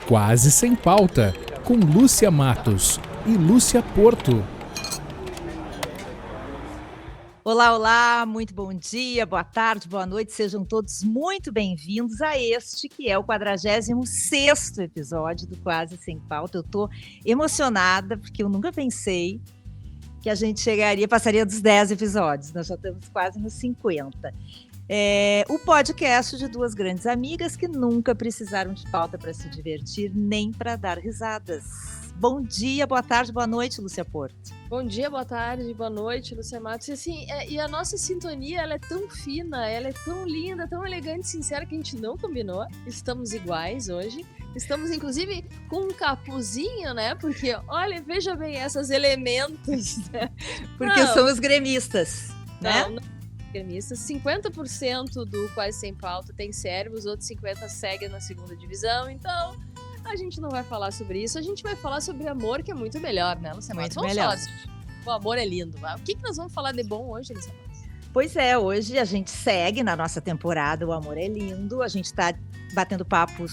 Quase Sem Pauta, com Lúcia Matos e Lúcia Porto. Olá, olá, muito bom dia, boa tarde, boa noite, sejam todos muito bem-vindos a este que é o 46º episódio do Quase Sem Pauta. Eu tô emocionada porque eu nunca pensei que a gente passaria dos 10 episódios, nós já estamos quase nos 50. O podcast de duas grandes amigas que nunca precisaram de pauta para se divertir, nem para dar risadas. Bom dia, boa tarde, boa noite, Lúcia Porto. Bom dia, boa tarde, boa noite, Lúcia Matos. E, assim, e a nossa sintonia, ela é tão fina, ela é tão linda, tão elegante, sincera, que a gente não combinou. Estamos iguais hoje. Estamos, inclusive, com um capuzinho, né? Porque, olha, veja bem esses elementos. Né? Porque somos gremistas, né? Não. 50% do Quase Sem Pauta tem cérebro, os outros 50% seguem na segunda divisão, então a gente não vai falar sobre isso, a gente vai falar sobre amor, que é muito melhor, né, Luciana? Muito melhor. O amor é lindo. O que nós vamos falar de bom hoje, Luciana? Pois é, hoje a gente segue na nossa temporada O Amor é Lindo, a gente está batendo papo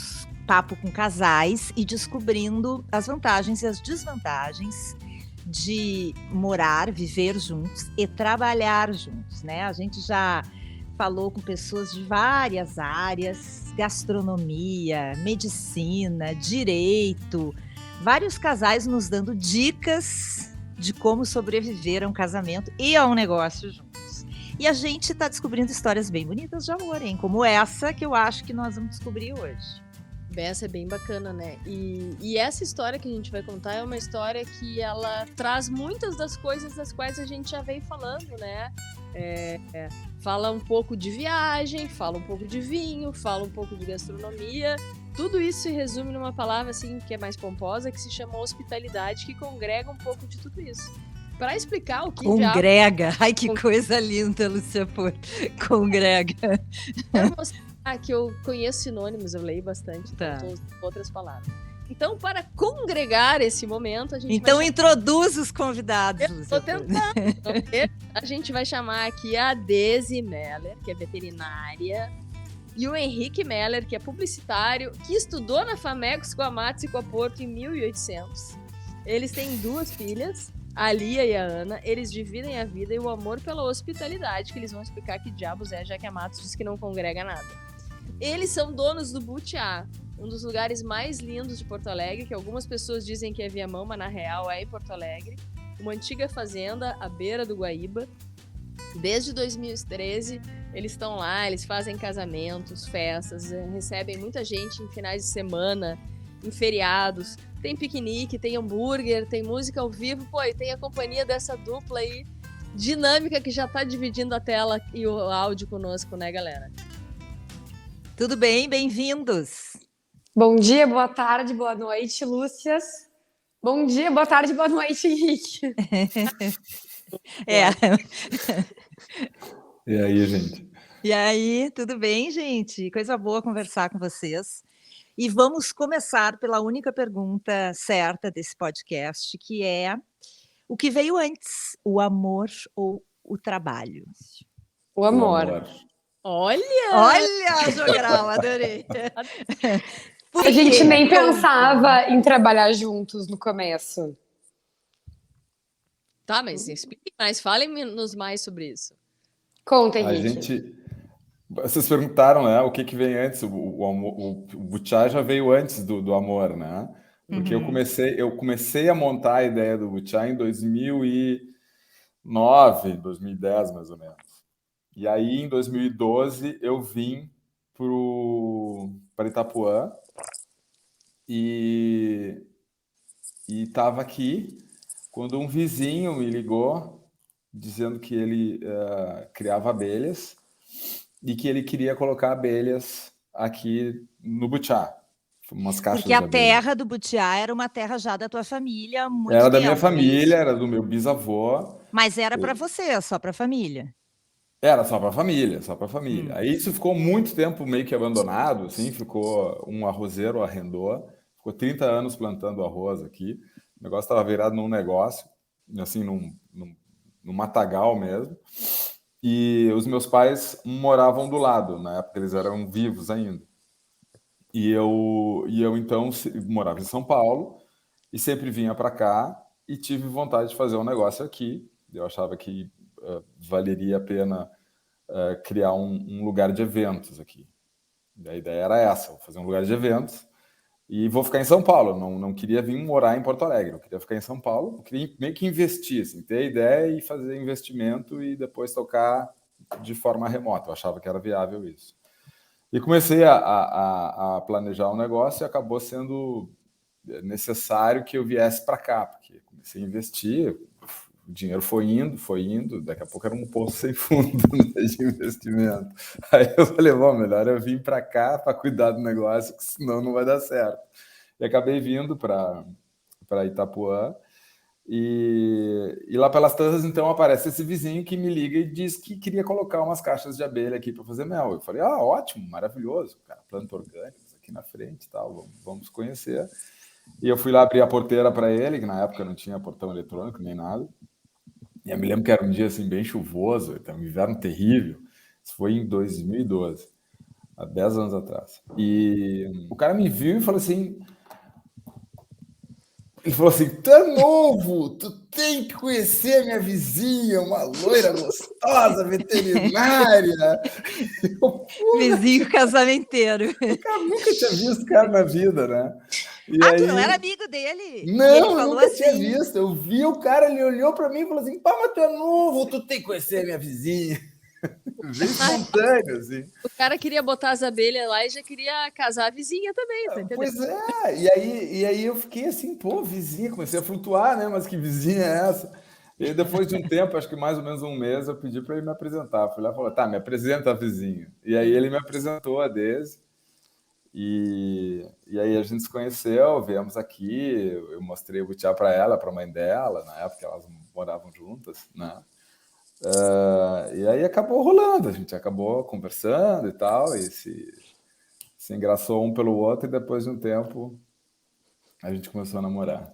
com casais e descobrindo as vantagens e as desvantagens de morar, viver juntos e trabalhar juntos, né? A gente já falou com pessoas de várias áreas, gastronomia, medicina, direito, vários casais nos dando dicas de como sobreviver a um casamento e a um negócio juntos. E a gente está descobrindo histórias bem bonitas de amor, hein? Como essa que eu acho que nós vamos descobrir hoje. Essa é bem bacana, né? E essa história que a gente vai contar é uma história que ela traz muitas das coisas das quais a gente já vem falando, né? Fala um pouco de viagem, fala um pouco de vinho, fala um pouco de gastronomia. Tudo isso se resume numa palavra assim que é mais pomposa, que se chama hospitalidade, que congrega um pouco de tudo isso. Para explicar o que congrega. Ai, que coisa linda, Lúcia Porto. Congrega. Quero mostrar que eu conheço sinônimos, eu leio bastante, tá. Então outras palavras. Então, para congregar esse momento, a gente vai introduz os convidados, Lúcia. Estou tentando. A gente vai chamar aqui a Desi Meller, que é veterinária, e o Henrique Meller, que é publicitário, que estudou na Famegos com a Matos e com a Porto em 1800. Eles têm 2 filhas, a Lia e a Ana. Eles dividem a vida e o amor pela hospitalidade, que eles vão explicar que diabos é, já que a Matos diz que não congrega nada. Eles são donos do Butiá, um dos lugares mais lindos de Porto Alegre, que algumas pessoas dizem que é Viamão, mas na real é em Porto Alegre. Uma antiga fazenda à beira do Guaíba. Desde 2013, eles estão lá, eles fazem casamentos, festas, recebem muita gente em finais de semana, em feriados. Tem piquenique, tem hambúrguer, tem música ao vivo, e tem a companhia dessa dupla aí, dinâmica, que já tá dividindo a tela e o áudio conosco, né, galera? Tudo bem? Bem-vindos! Bom dia, boa tarde, boa noite, Lúcias. Bom dia, boa tarde, boa noite, Henrique. E aí, gente? E aí, tudo bem, gente? Coisa boa conversar com vocês. E vamos começar pela única pergunta certa desse podcast, que é: o que veio antes, o amor ou o trabalho? O amor. Olha, Jogral, adorei. A gente nem pensava em trabalhar juntos no começo. Tá, mas explique mais, falem-nos mais sobre isso. Conta, Henrique. Vocês perguntaram, né, o que vem antes, o Butiá já veio antes do amor, né? Porque eu comecei a montar a ideia do Butiá em 2009, 2010, mais ou menos. E aí, em 2012, eu vim para Itapuã e estava aqui quando um vizinho me ligou dizendo que ele criava abelhas e que ele queria colocar abelhas aqui no Butiá. Umas caixas Porque a terra do Butiá era uma terra já da tua família há muito tempo. Era da minha família, era do meu bisavô. Mas era para você, só para a família. Era só para a família, só para a família. Aí isso ficou muito tempo meio que abandonado, assim, ficou um arrozeiro arrendou, ficou 30 anos plantando arroz aqui. O negócio estava virado num negócio, assim, num matagal mesmo. E os meus pais moravam do lado, na época eles eram vivos ainda. E eu então morava em São Paulo e sempre vinha para cá e tive vontade de fazer um negócio aqui. Eu achava que valeria a pena criar um lugar de eventos aqui. E a ideia era essa, vou fazer um lugar de eventos e vou ficar em São Paulo. Eu não queria vir morar em Porto Alegre, eu queria ficar em São Paulo, eu queria meio que investir, assim, ter a ideia e fazer investimento e depois tocar de forma remota. Eu achava que era viável isso. E comecei a planejar um negócio e acabou sendo necessário que eu viesse para cá, porque comecei a investir, o dinheiro foi indo, daqui a pouco era um poço sem fundo de investimento. Aí eu falei, bom, melhor eu vir para cá para cuidar do negócio, que senão não vai dar certo. E acabei vindo para Itapuã, e lá pelas tantas, então, aparece esse vizinho que me liga e diz que queria colocar umas caixas de abelha aqui para fazer mel. Eu falei, ótimo, maravilhoso, cara, planta orgânicos aqui na frente e tal, vamos conhecer. E eu fui lá abrir a porteira para ele, que na época não tinha portão eletrônico nem nada. E eu me lembro que era um dia assim, bem chuvoso, então, um inverno terrível. Isso foi em 2012, há 10 anos atrás. E o cara me viu e falou assim... Ele falou assim, tu é novo, tu tem que conhecer minha vizinha, uma loira gostosa, veterinária. Vizinho casamenteiro. O cara nunca tinha visto o cara na vida, né? E aí... tu não era amigo dele? Não, eu nunca tinha visto. Eu vi o cara, ele olhou para mim e falou assim, pá, mas tu é novo, tu tem que conhecer minha vizinha. Bem espontâneo, assim. O cara queria botar as abelhas lá e já queria casar a vizinha também, tá entendendo? Pois é, e aí eu fiquei assim, pô, vizinha, comecei a flutuar, né? Mas que vizinha é essa? E aí, depois de um tempo, acho que mais ou menos um mês, eu pedi para ele me apresentar. Fui lá e falei, tá, me apresenta a vizinha. E aí ele me apresentou a Daisy. E aí a gente se conheceu, viemos aqui, eu mostrei o butiá para ela, para a mãe dela, na época elas moravam juntas, né? E aí acabou rolando, a gente acabou conversando e tal, e se engraçou um pelo outro, e depois de um tempo a gente começou a namorar.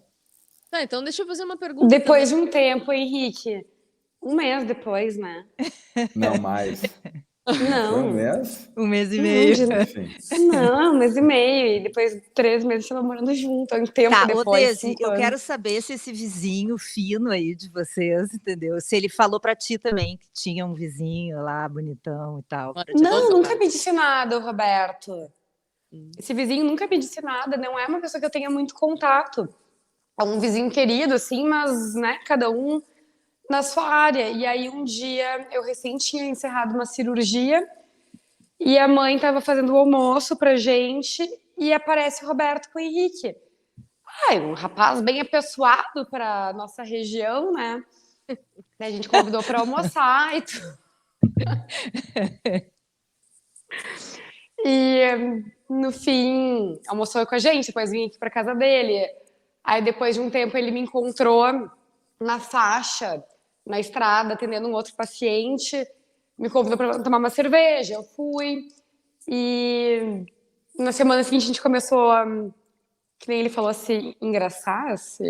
Tá, então deixa eu fazer uma pergunta. Depois de um tempo, Henrique. Um mês depois, né? Não, mais. Não. Foi um mês? Um mês e meio. Não, um mês e meio. E depois 3 meses estava morando junto. Um tempo depois. Daisy, eu quero saber se esse vizinho fino aí de vocês, entendeu? Se ele falou pra ti também que tinha um vizinho lá, bonitão e tal. Não, nunca me disse nada, Roberto. Esse vizinho nunca me disse nada. Não é uma pessoa que eu tenha muito contato. É um vizinho querido, assim, mas, né, cada um na sua área. E aí, um dia, eu recém tinha encerrado uma cirurgia e a mãe estava fazendo o almoço pra gente e aparece o Roberto com o Henrique. Um rapaz bem apessoado pra nossa região, né? A gente convidou para almoçar e tudo. E, no fim, almoçou com a gente, depois vim aqui pra casa dele. Aí, depois de um tempo, ele me encontrou na faixa, na estrada, atendendo um outro paciente, me convidou para tomar uma cerveja, eu fui, e na semana seguinte a gente começou a, que nem ele falou, assim, engraçar-se.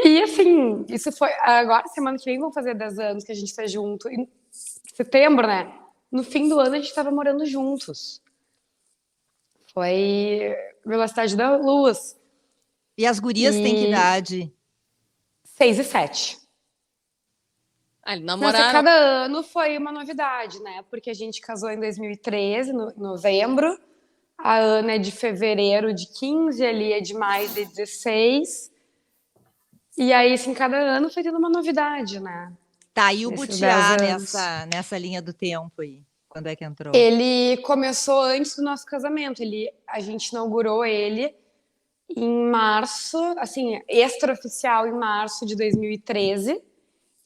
E assim, isso foi, agora semana que vem vão fazer 10 anos que a gente tá junto, em setembro, né? No fim do ano a gente tava morando juntos. Foi Velocidade da Luz. E as gurias têm que idade? 6 e 7. Namoraram... Cada ano foi uma novidade, né? Porque a gente casou em 2013, novembro. A Ana é de fevereiro de 15, a Lia é de maio de 16. E aí, assim, cada ano foi tendo uma novidade, né? Tá, e o butiá nessa linha do tempo aí? Quando é que entrou? Ele começou antes do nosso casamento. A gente inaugurou ele em março, assim, extraoficial em março de 2013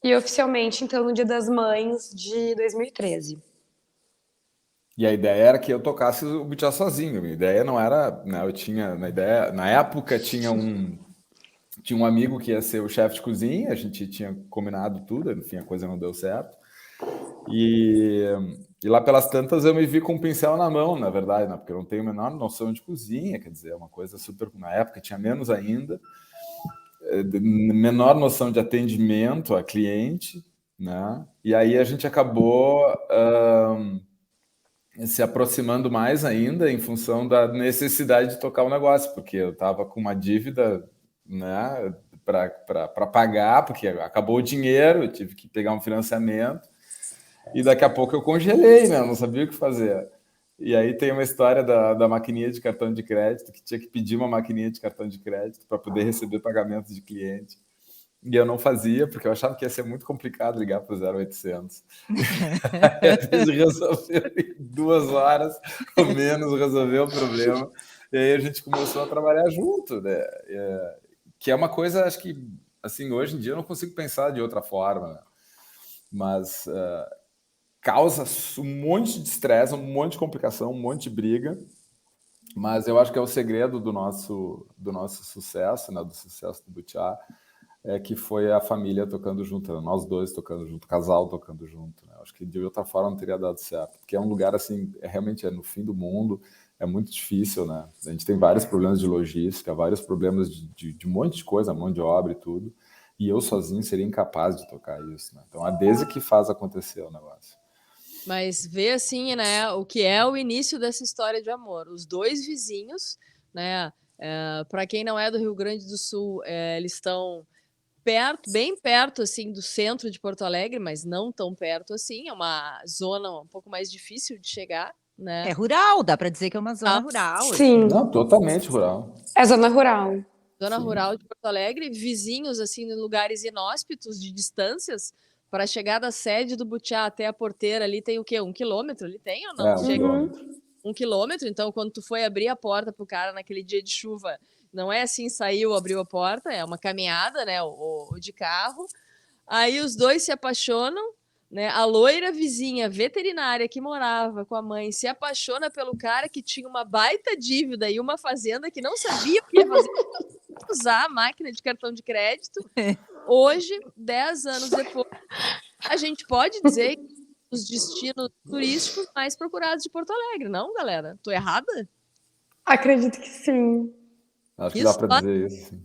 e oficialmente, então, no Dia das Mães de 2013. E a ideia era que eu tocasse o butiá sozinho. A ideia não era, né, eu tinha, na época tinha um amigo que ia ser o chefe de cozinha, a gente tinha combinado tudo, enfim, a coisa não deu certo. E lá pelas tantas eu me vi com um pincel na mão, na verdade, né? Porque eu não tenho a menor noção de cozinha, quer dizer, é uma coisa super... Na época tinha menos ainda, menor noção de atendimento a cliente, né? E aí a gente acabou se aproximando mais ainda em função da necessidade de tocar o negócio, porque eu estava com uma dívida, né, para pagar, porque acabou o dinheiro, eu tive que pegar um financiamento, e daqui a pouco eu congelei, né, eu não sabia o que fazer. E aí tem uma história da maquininha de cartão de crédito, que tinha que pedir uma maquininha de cartão de crédito para poder receber pagamentos de cliente. E eu não fazia, porque eu achava que ia ser muito complicado ligar para o 0800. A gente resolveu em 2 horas ou menos, resolveu o problema. E aí a gente começou a trabalhar junto, né? Que é uma coisa, acho que, assim, hoje em dia eu não consigo pensar de outra forma, né? Mas causa um monte de estresse, um monte de complicação, um monte de briga. Mas eu acho que é o segredo do nosso sucesso, né? Do sucesso do Butiá, que foi a família tocando junto, né? Nós dois tocando junto, o casal tocando junto, né? Acho que de outra forma não teria dado certo, porque é um lugar assim, realmente no fim do mundo, é muito difícil, né? A gente tem vários problemas de logística, vários problemas de um monte de coisa, mão de obra e tudo, e eu sozinho seria incapaz de tocar isso, né? Então a Desi que faz acontecer o negócio. Mas vê assim, né, o que é o início dessa história de amor. Os dois vizinhos, né, para quem não é do Rio Grande do Sul, eles estão perto, bem perto assim do centro de Porto Alegre, mas não tão perto assim. É uma zona um pouco mais difícil de chegar, né? É rural, dá para dizer que é uma zona rural. Sim. Não, totalmente rural. É zona rural. Zona Sim. rural de Porto Alegre, vizinhos assim em lugares inóspitos de distâncias. Para chegar da sede do Butiá até a porteira ali tem o quê? 1 quilômetro? Ali tem ou não? 1 quilômetro. 1 quilômetro, então quando tu foi abrir a porta pro cara naquele dia de chuva, não é assim, saiu, abriu a porta, é uma caminhada, né, o de carro. Aí os dois se apaixonam, né, a loira vizinha veterinária que morava com a mãe se apaixona pelo cara que tinha uma baita dívida e uma fazenda que não sabia o que ia fazer, usar a máquina de cartão de crédito. Hoje, 10 anos depois, a gente pode dizer que os destinos turísticos mais procurados de Porto Alegre, não, galera? Tô errada? Acredito que sim. Acho que dá para dizer isso. Sim.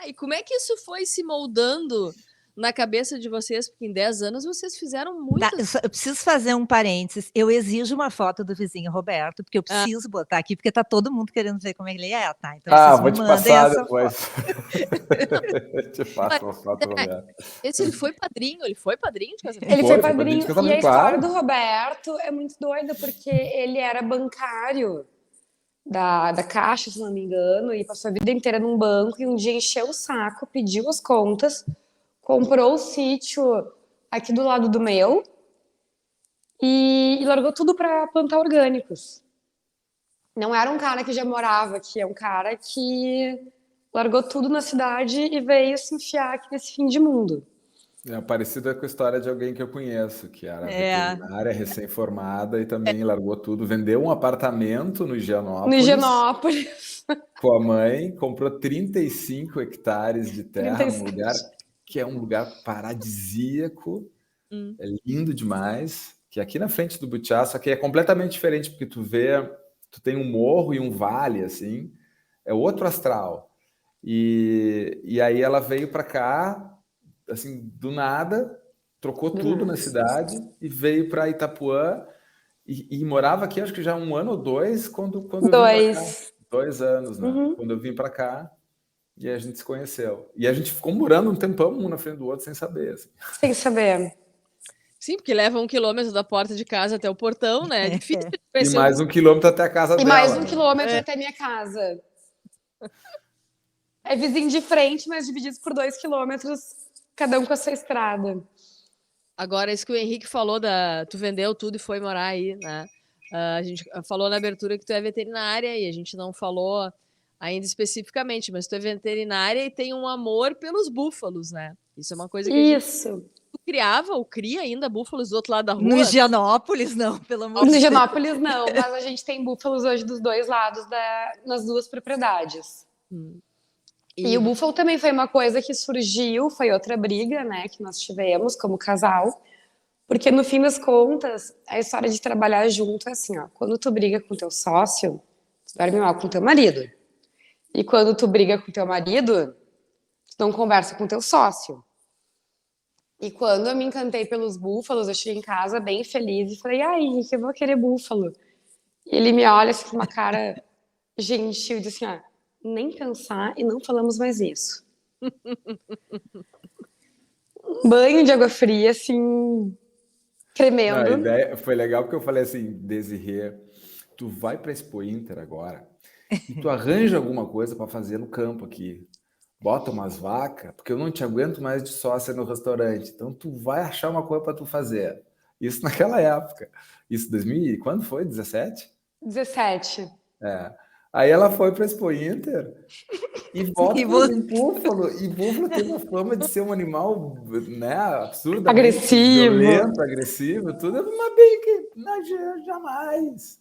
E como é que isso foi se moldando na cabeça de vocês? Porque em 10 anos vocês fizeram muitas... Eu preciso fazer um parênteses. Eu exijo uma foto do vizinho Roberto, porque eu preciso botar aqui, porque tá todo mundo querendo ver como ele é, tá? Então, vou te passar depois. Eu te passo uma foto, Roberto. Ele foi padrinho de casamento? Ele foi padrinho. E a história claro. do Roberto é muito doida, porque ele era bancário da Caixa, se não me engano, e passou a vida inteira num banco, e um dia encheu o saco, pediu as contas, comprou o sítio aqui do lado do meu e largou tudo para plantar orgânicos. Não era um cara que já morava aqui, é um cara que largou tudo na cidade e veio se enfiar aqui nesse fim de mundo. É parecida com a história de alguém que eu conheço, que era veterinária, recém-formada, e também largou tudo, vendeu um apartamento no Higienópolis. Com a mãe, comprou 35 hectares de terra, num lugar que é um lugar paradisíaco, é lindo demais, que é aqui na frente do Butiá, só que é completamente diferente, porque tu tem um morro e um vale, assim, é outro astral. E aí ela veio para cá, assim, do nada, trocou tudo na cidade e veio para Itapuã e morava aqui, acho que já 1 ano ou 2, quando eu vim para cá. 2 anos, né? Quando eu vim para cá, e a gente se conheceu. E a gente ficou morando um tempão, um na frente do outro, sem saber. Assim. Sem saber. Sim, porque leva 1 quilômetro da porta de casa até o portão, né? É difícil de E mais 1 quilômetro até a casa dela. E mais 1 quilômetro até minha casa. É vizinho de frente, mas divididos por 2 quilômetros, cada um com a sua estrada. Agora, isso que o Henrique falou, tu vendeu tudo e foi morar aí, né? A gente falou na abertura que tu é veterinária e a gente não falou ainda especificamente, mas tu é veterinária e tem um amor pelos búfalos, né? Isso é uma coisa que tu criava ou cria ainda búfalos do outro lado da rua? No Higienópolis, não, pelo amor de Deus. No Higienópolis, não, mas a gente tem búfalos hoje dos 2 lados nas 2 propriedades. E o búfalo também foi uma coisa que surgiu, foi outra briga, né, que nós tivemos como casal, porque no fim das contas, a história de trabalhar junto é assim, ó, quando tu briga com teu sócio, tu dorme mal com teu marido. E quando tu briga com teu marido, tu não conversa com teu sócio. E quando eu me encantei pelos búfalos, eu cheguei em casa bem feliz e falei, Henrique, eu vou querer búfalo. E ele me olha assim com uma cara gentil e diz assim, nem pensar e não falamos mais isso. Um banho de água fria, assim, tremendo. A ideia foi legal porque eu falei assim, Desirê, tu vai para Expo Inter agora e tu arranja alguma coisa para fazer no campo aqui. Bota umas vacas, porque eu não te aguento mais de sócia no restaurante. Então tu vai achar uma coisa para tu fazer. Isso naquela época. Isso 2000, quando foi? 17? 17. Aí ela foi para Expo Inter e volta com búfalo. E búfalo tem uma fama de ser um animal, né, absurdamente agressivo, violento, agressivo, tudo. Mas bem que jamais.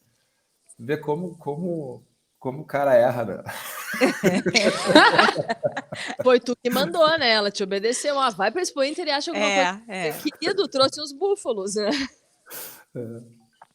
Vê como o cara erra, né? Foi tu que mandou, né? Ela te obedeceu. Vai pra Expo Inter e acha alguma coisa. Querido, trouxe uns búfalos, né?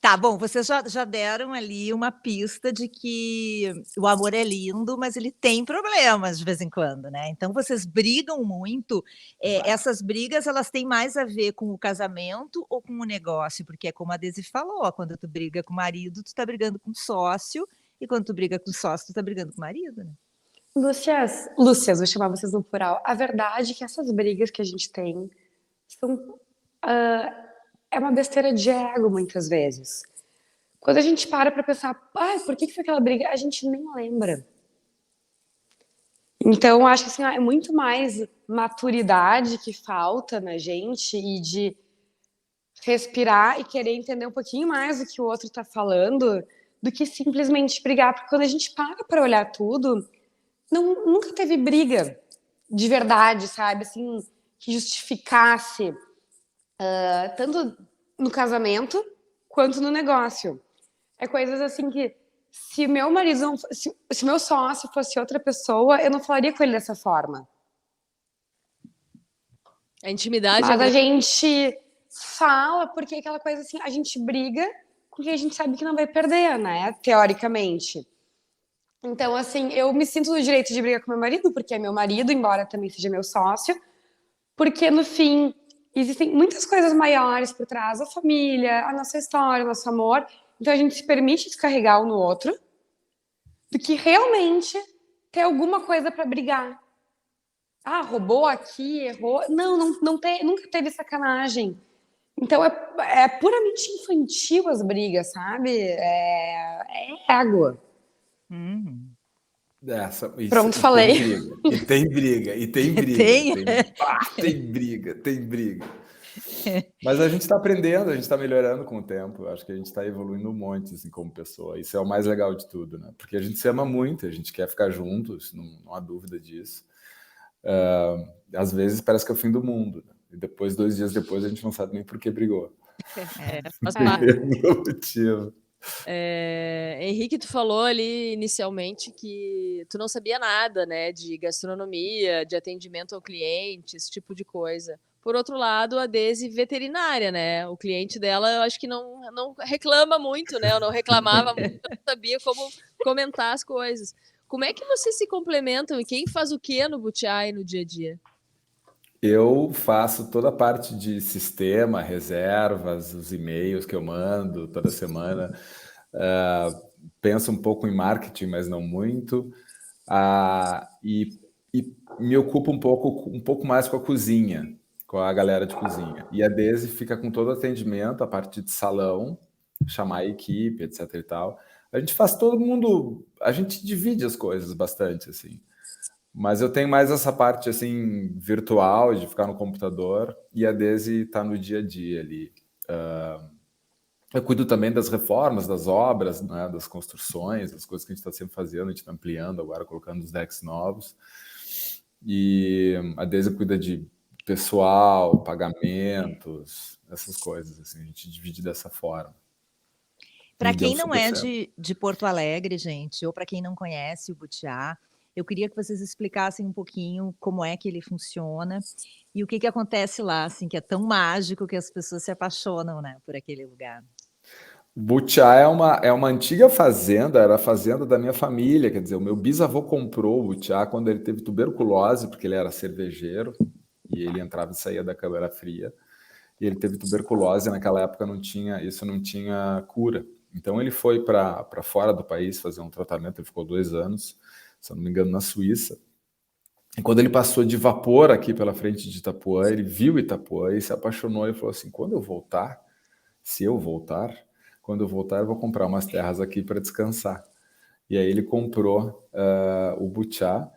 Tá bom, vocês já deram ali uma pista de que o amor é lindo, mas ele tem problemas de vez em quando, né? Então vocês brigam muito. Essas brigas, elas têm mais a ver com o casamento ou com o negócio? Porque é como a Desi falou, quando tu briga com o marido, tu tá brigando com o sócio, e quando tu briga com o sócio, tu tá brigando com o marido, né? Lúcias, vou chamar vocês no plural. A verdade é que essas brigas que a gente tem são... é uma besteira de ego, muitas vezes. Quando a gente para pensar, por que foi aquela briga? A gente nem lembra. Então, acho que assim, é muito mais maturidade que falta na gente e de respirar e querer entender um pouquinho mais do que o outro está falando do que simplesmente brigar. Porque quando a gente para olhar tudo, nunca teve briga de verdade, sabe? Assim, que justificasse tanto no casamento quanto no negócio. É coisas assim que se meu marido, se meu sócio fosse outra pessoa, eu não falaria com ele dessa forma. A intimidade. Mas a gente fala porque aquela coisa assim, a gente briga porque a gente sabe que não vai perder, né? Teoricamente. Então, assim, eu me sinto no direito de brigar com meu marido, porque é meu marido, embora também seja meu sócio, porque no fim existem muitas coisas maiores por trás, a família, a nossa história, o nosso amor. Então a gente se permite descarregar um no outro do que realmente ter alguma coisa para brigar. Roubou aqui, errou. Nunca teve sacanagem. Então é puramente infantil as brigas, sabe? É ego. Pronto, falei. Tem briga. Tem briga. Mas a gente está aprendendo, a gente está melhorando com o tempo. Eu acho que a gente está evoluindo um monte assim, como pessoa. Isso é o mais legal de tudo, né? Porque a gente se ama muito, a gente quer ficar juntos, não há dúvida disso. Às vezes parece que é o fim do mundo, né? E depois, 2 dias depois, a gente não sabe nem por que brigou. Faz parte. Motivo. Henrique, tu falou ali inicialmente que tu não sabia nada, né, de gastronomia, de atendimento ao cliente, esse tipo de coisa. Por outro lado, a Desi veterinária, né? O cliente dela, eu acho que não reclama muito, né? Eu não reclamava muito, eu não sabia como comentar as coisas. Como é que vocês se complementam e quem faz o que no Butiá e no dia a dia? Eu faço toda a parte de sistema, reservas, os e-mails que eu mando toda semana. Penso um pouco em marketing, mas não muito. E me ocupo um pouco mais com a cozinha, com a galera de cozinha. E a Desi fica com todo o atendimento, a parte de salão, chamar a equipe, etc e tal. A gente faz todo mundo... A gente divide as coisas bastante, assim. Mas eu tenho mais essa parte, assim, virtual, de ficar no computador, e a Desi está no dia a dia ali. Eu cuido também das reformas, das obras, né, das construções, das coisas que a gente está sempre fazendo, a gente está ampliando agora, colocando os decks novos. E a Desi cuida de pessoal, pagamentos, essas coisas, assim, a gente divide dessa forma. Para quem não é de Porto Alegre, gente, ou para quem não conhece o Butiá, eu queria que vocês explicassem um pouquinho como é que ele funciona e o que acontece lá, assim, que é tão mágico que as pessoas se apaixonam, né, por aquele lugar. Butiá é uma antiga fazenda, era a fazenda da minha família, quer dizer, o meu bisavô comprou o Butiá quando ele teve tuberculose, porque ele era cervejeiro, e ele entrava e saía da câmara fria. E ele teve tuberculose, naquela época isso não tinha cura. Então ele foi para fora do país fazer um tratamento, ele ficou 2 anos, se eu não me engano, na Suíça. E quando ele passou de vapor aqui pela frente de Itapuã, ele viu Itapuã e se apaixonou e falou assim, quando eu voltar, quando eu voltar eu vou comprar umas terras aqui para descansar. E aí ele comprou o Butiá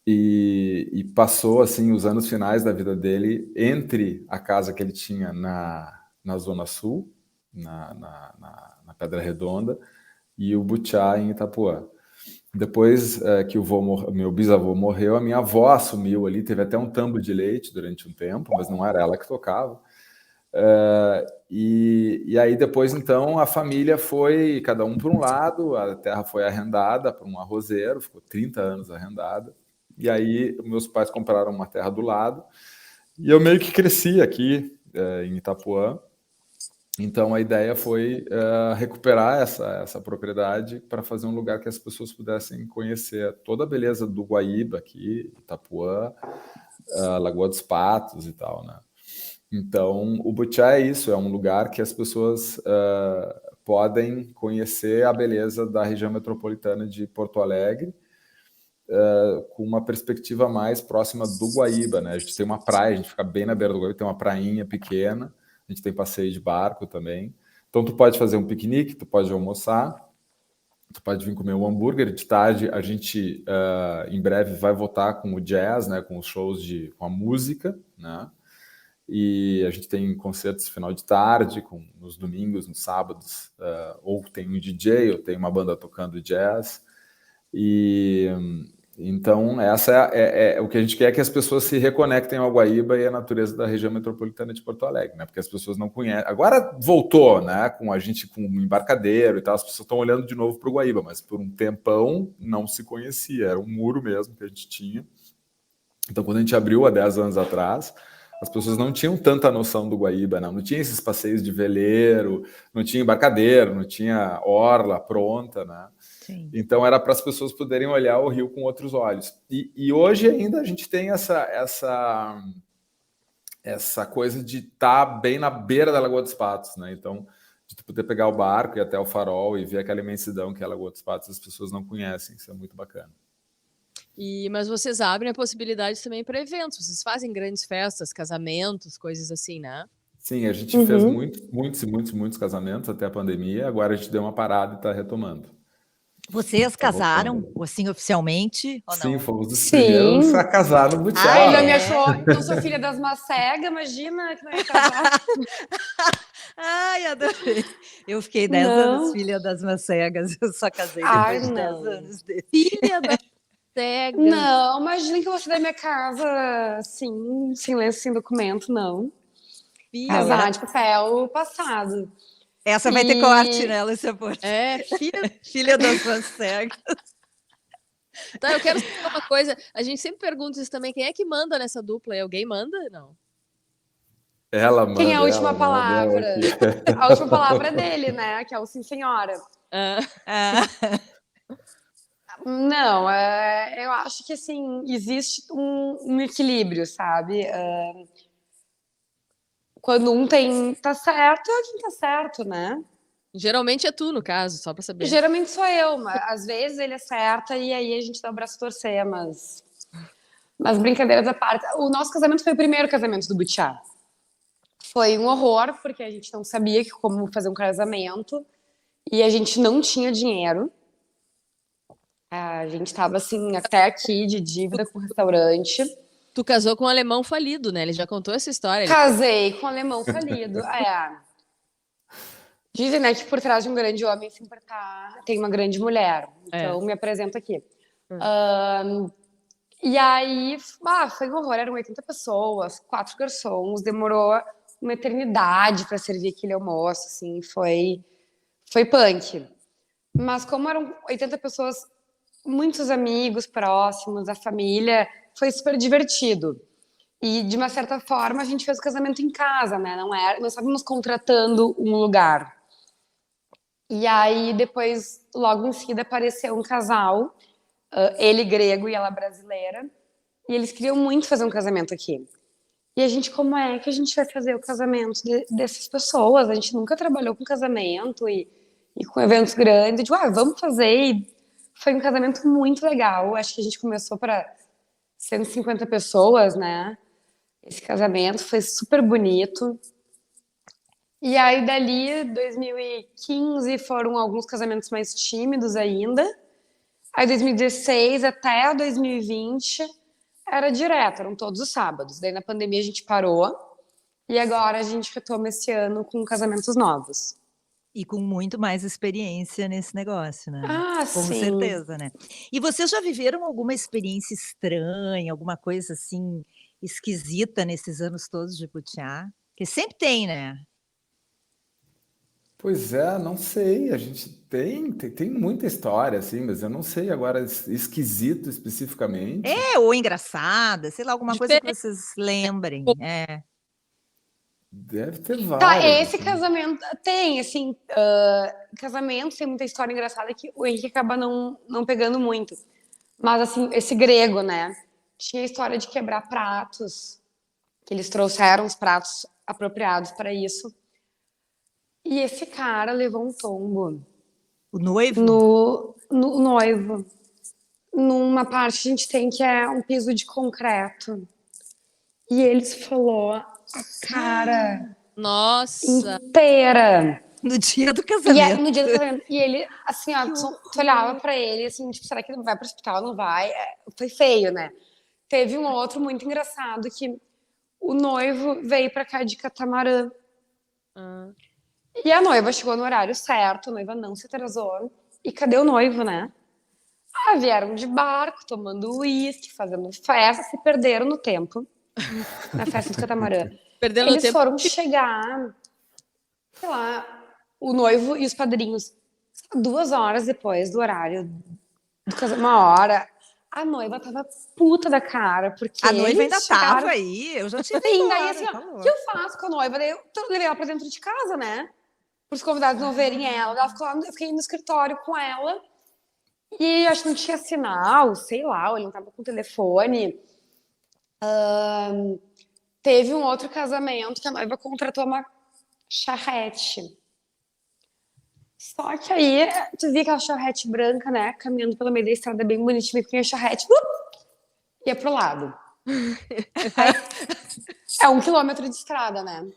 e passou assim os anos finais da vida dele entre a casa que ele tinha na Zona Sul, na Pedra Redonda, e o Butiá em Itapuã. Depois que meu bisavô morreu, a minha avó assumiu ali, teve até um tambo de leite durante um tempo, mas não era ela que tocava. E aí depois, então, a família foi, cada um por um lado, a terra foi arrendada para um arrozeiro, ficou 30 anos arrendada, e aí meus pais compraram uma terra do lado, e eu meio que cresci aqui em Itapuã. Então a ideia foi recuperar essa propriedade para fazer um lugar que as pessoas pudessem conhecer toda a beleza do Guaíba aqui, Itapuã, Lagoa dos Patos e tal, né? Então o Butiá é isso, é um lugar que as pessoas podem conhecer a beleza da região metropolitana de Porto Alegre, com uma perspectiva mais próxima do Guaíba, né? A gente tem uma praia, a gente fica bem na beira do Guaíba, tem uma prainha pequena, a gente tem passeio de barco também. Então tu pode fazer um piquenique, tu pode almoçar, tu pode vir comer um hambúrguer. De tarde a gente em breve vai voltar com o jazz, né? Com os shows com a música, né? E a gente tem concertos final de tarde, nos domingos, nos sábados, ou tem um DJ, ou tem uma banda tocando jazz. E então essa é o que a gente quer, é que as pessoas se reconectem ao Guaíba e à natureza da região metropolitana de Porto Alegre, né? Porque as pessoas não conhecem. Agora voltou, né? Com a gente com um embarcadeiro e tal, as pessoas estão olhando de novo para o Guaíba, mas por um tempão não se conhecia, era um muro mesmo que a gente tinha. Então quando a gente abriu há 10 anos atrás, as pessoas não tinham tanta noção do Guaíba, não tinha esses passeios de veleiro, não tinha embarcadeiro, não tinha orla pronta, né? Sim. Então era para as pessoas poderem olhar o rio com outros olhos. E hoje ainda a gente tem essa coisa de estar bem na beira da Lagoa dos Patos, né? Então, de tu poder pegar o barco e ir até o farol e ver aquela imensidão que é a Lagoa dos Patos, as pessoas não conhecem, isso é muito bacana. Mas vocês abrem a possibilidade também para eventos, vocês fazem grandes festas, casamentos, coisas assim, né? Sim, a gente fez muitos casamentos até a pandemia, agora a gente deu uma parada e está retomando. Vocês casaram, assim, oficialmente, ou não? Sim, fomos os primeiros a casar no Butiá. Ai, ele me achou, eu sou filha das Macegas, imagina que não ia casar. Ai, adorei. Eu fiquei 10 anos filha das Macegas, eu só casei depois de 10 anos dele. Filha das Macegas. Não, imagina que eu vou sair da minha casa, assim, sem documento, não. Casar, tipo, é o passado. Essa vai ter corte, né, Lúcia Porto? Filha das Macegas. Tá, eu quero saber uma coisa. A gente sempre pergunta isso também. Quem é que manda nessa dupla? Alguém manda? Não. Ela manda. Tem a última palavra. A última palavra é dele, né? Que é o sim, senhora. Não, eu acho que, assim, existe um equilíbrio, sabe? Quando um tá certo, é quem tá certo, né? Geralmente é tu, no caso, só pra saber. Geralmente sou eu, mas às vezes ele acerta e aí a gente dá o braço a torcer, mas brincadeiras à parte. O nosso casamento foi o primeiro casamento do Butiá. Foi um horror, porque a gente não sabia como fazer um casamento e a gente não tinha dinheiro. A gente tava, assim, até aqui de dívida com o restaurante. Tu casou com um alemão falido, né? Ele já contou essa história. Casei com um alemão falido. Dizem, né, que por trás de um grande homem sempre tem uma grande mulher. Então, me apresento aqui. E aí, foi um horror. Eram 80 pessoas, 4 garçons. Demorou uma eternidade para servir aquele almoço, assim. Foi punk. Mas como eram 80 pessoas, muitos amigos próximos, a família, foi super divertido. E, de uma certa forma, a gente fez o casamento em casa, né? Nós estávamos contratando um lugar. E aí, depois, logo em seguida, apareceu um casal, ele grego e ela brasileira, e eles queriam muito fazer um casamento aqui. E a gente, como é que a gente vai fazer o casamento dessas pessoas? A gente nunca trabalhou com casamento e com eventos grandes. Tipo, vamos fazer. E foi um casamento muito legal. Acho que a gente começou para 150 pessoas, né? Esse casamento foi super bonito. E aí, dali, 2015, foram alguns casamentos mais tímidos ainda. Aí, 2016 até 2020, era direto, eram todos os sábados. Daí, na pandemia, a gente parou. E agora, a gente retoma esse ano com casamentos novos. E com muito mais experiência nesse negócio, né? Ah, Com sim. certeza, né? E vocês já viveram alguma experiência estranha, alguma coisa assim esquisita nesses anos todos de butiá? Que sempre tem, né? Pois é, não sei. A gente tem muita história, assim, mas eu não sei agora esquisito especificamente. Ou engraçada, sei lá, alguma coisa que Diferente. vocês lembrem. Deve ter Tá, várias. esse assim. casamento tem, assim, casamento tem muita história engraçada que o Henrique acaba não pegando muito. Mas, assim, esse grego, né? Tinha a história de quebrar pratos, que eles trouxeram os pratos apropriados para isso. E esse cara levou um tombo O noivo? no noivo. Numa parte a gente tem que é um piso de concreto. E ele esfolou a cara Nossa. inteira. No dia do E casamento. no dia do casamento. E ele, assim, ó, tu olhava pra ele, assim, tipo, será que ele vai pro hospital? Não vai? Foi feio, né? Teve um outro muito engraçado que o noivo veio pra cá de catamarã. Ah. E a noiva chegou no horário certo, a noiva não se atrasou. E cadê o noivo, né? Vieram de barco, tomando uísque, fazendo festa, se perderam no tempo. Na festa do catamarã. Perdendo Eles tempo. foram chegar, sei lá, o noivo e os padrinhos, 2 horas depois do horário do casamento, 1 hora. A noiva tava puta da cara, porque A noiva ainda eles chegaram... tava aí, eu já tinha ido Sim, embora, daí assim, ó, tá o louco. que eu faço com a noiva? Daí eu levei ela pra dentro de casa, né? Para os convidados não verem ela. Ela ficou lá, eu fiquei no escritório com ela. E acho que não tinha sinal, sei lá, ou ele não tava com o telefone. Teve um outro casamento que a noiva contratou uma charrete. Só que aí, tu via aquela charrete branca, né? Caminhando pelo meio da estrada bem bonitinha, com a charrete ia pro lado. Aí, é 1 quilômetro de estrada, né?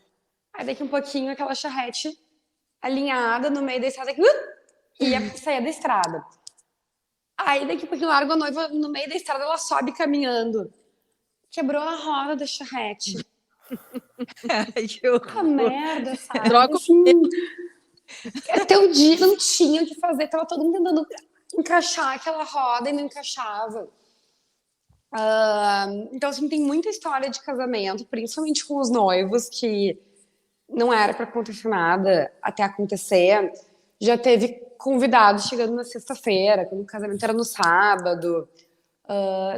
Aí daqui um pouquinho, aquela charrete alinhada no meio da estrada, ia sair da estrada. Aí daqui um pouquinho, larga a noiva no meio da estrada, ela sobe caminhando. Quebrou a roda da charrete. Ai, que horror. Merda, sabe? Troca assim, até o dia não tinha o que fazer, tava todo mundo tentando encaixar aquela roda e não encaixava. Então, assim, tem muita história de casamento, principalmente com os noivos, que não era para acontecer nada até acontecer. Já teve convidados chegando na sexta-feira, quando o casamento era no sábado.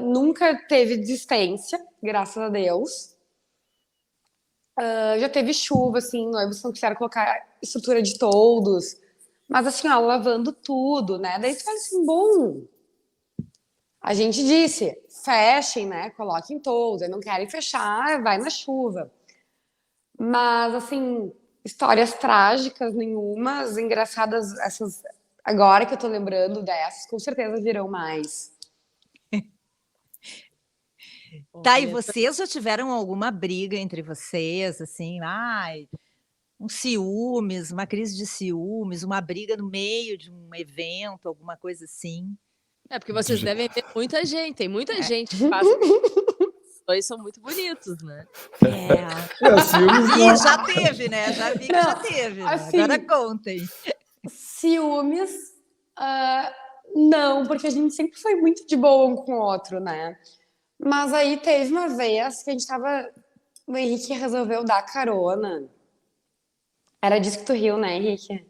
Nunca teve desistência, graças a Deus. Já teve chuva, assim, noivos não quiseram colocar estrutura de toldos. Mas, assim, ó, lavando tudo, né? Daí tu fala assim, bom... A gente disse, fechem, né? Coloquem toldos. Aí não querem fechar, vai na chuva. Mas, assim, histórias trágicas nenhumas, engraçadas, essas... Agora que eu tô lembrando dessas, com certeza virão mais. Tá, e vocês já tiveram alguma briga entre vocês, assim, um ciúmes, uma crise de ciúmes, uma briga no meio de um evento, alguma coisa assim? É, porque vocês devem ver muita gente, tem muita gente que passa. Os dois são muito bonitos, né? Ih, já teve, né? Já vi que já teve. Né? Assim, Agora contem. Ciúmes, não, porque a gente sempre foi muito de boa um com o outro, né? Mas aí teve uma vez que a gente tava... O Henrique resolveu dar carona. Era disso que tu riu, né, Henrique?